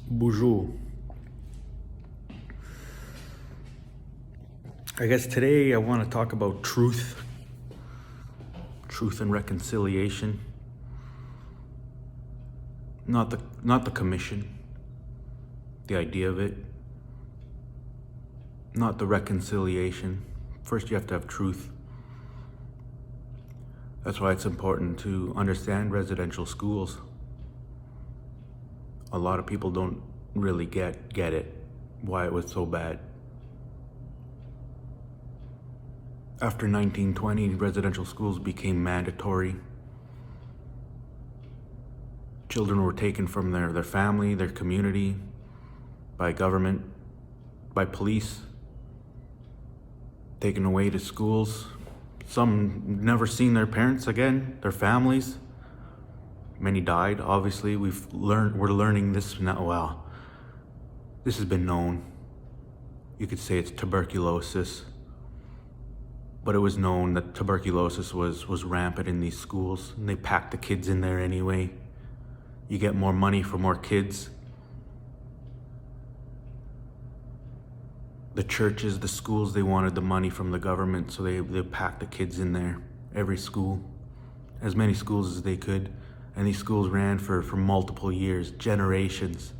Bonjour. I guess today I want to talk about truth and reconciliation. Not the commission, the idea of it. Not the reconciliation. First you have to have truth. That's why it's important to understand residential schools. A lot of people don't really get it, why it was so bad. After 1920, residential schools became mandatory. Children were taken from their family, their community, by government, by police, taken away to schools. Some never seen their parents again, their families. Many died, obviously. We're learning this now. Well, this has been known. You could say it's tuberculosis. But it was known that tuberculosis was rampant in these schools, and they packed the kids in there anyway. You get more money for more kids. The churches, the schools, they wanted the money from the government, so they packed the kids in there, every school, as many schools as they could. And these schools ran for multiple years, generations.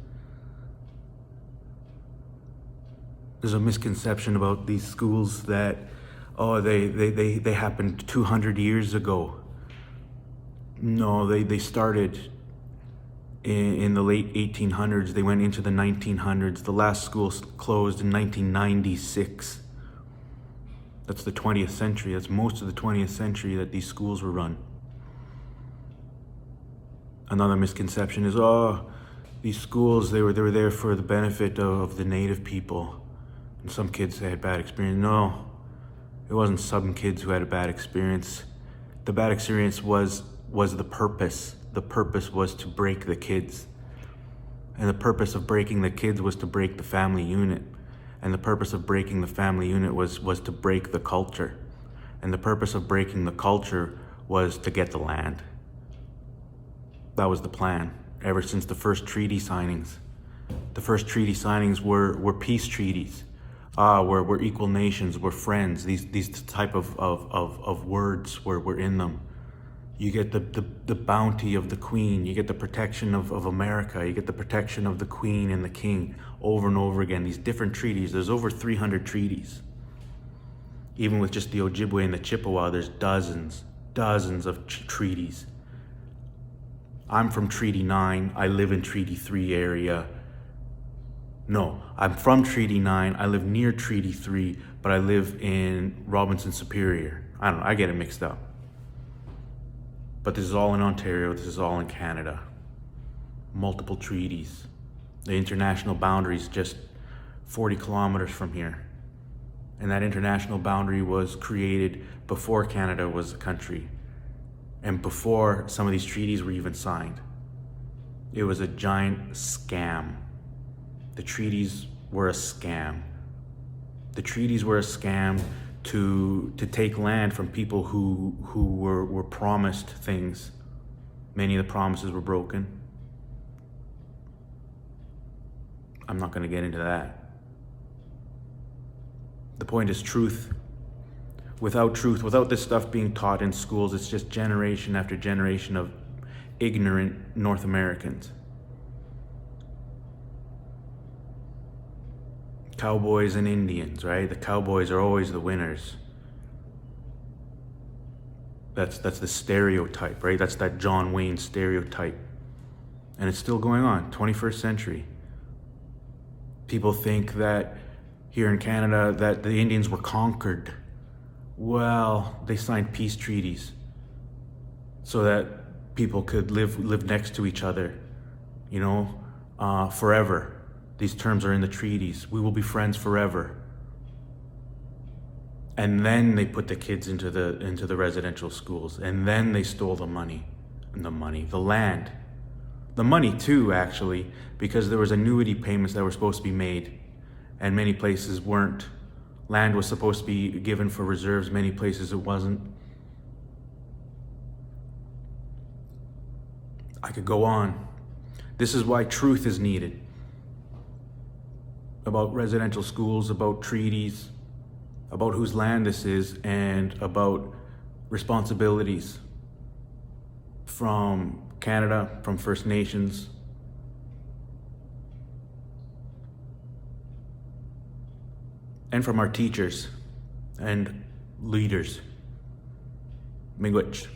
There's a misconception about these schools that, oh, they happened 200 years ago. No, they started in the late 1800s. They went into the 1900s. The last school closed in 1996. That's the 20th century. That's most of the 20th century that these schools were run. Another misconception is, oh, these schools, they were there for the benefit of the native people. And some kids, they had bad experience. No, it wasn't some kids who had a bad experience. The bad experience was the purpose. The purpose was to break the kids. And the purpose of breaking the kids was to break the family unit. And the purpose of breaking the family unit was to break the culture. And the purpose of breaking the culture was to get the land. That was the plan, ever since the first treaty signings. The first treaty signings were peace treaties. We're equal nations, we're friends. These type of words were in them. You get the bounty of the queen, you get the protection of America, you get the protection of the queen and the king over and over again. These different treaties, there's over 300 treaties. Even with just the Ojibwe and the Chippewa, there's dozens of treaties. I'm from Treaty 9, I live in Treaty 3 area. No, I'm from Treaty 9, I live near Treaty 3, but I live in Robinson Superior. I don't know, I get it mixed up. But this is all in Ontario, this is all in Canada. Multiple treaties. The international boundary is just 40 kilometers from here. And that international boundary was created before Canada was a country. And before some of these treaties were even signed. It was a giant scam. The treaties were a scam. The treaties were a scam to take land from people who were promised things. Many of the promises were broken. I'm not going to get into that. The point is truth. Without truth, without this stuff being taught in schools, it's just generation after generation of ignorant North Americans. Cowboys and Indians, right? The cowboys are always the winners. That's the stereotype, right? That's that John Wayne stereotype. And it's still going on, 21st century. People think that here in Canada that the Indians were conquered. Well, they signed peace treaties so that people could live next to each other, forever. These terms are in the treaties. We will be friends forever. And then they put the kids into the residential schools, and then they stole the land. The money too, actually, because there was annuity payments that were supposed to be made, and many places weren't. Land was supposed to be given for reserves, many places it wasn't. I could go on. This is why truth is needed. about residential schools, about treaties, about whose land this is, and about responsibilities from Canada, from First Nations, and from our teachers and leaders. Miigwech.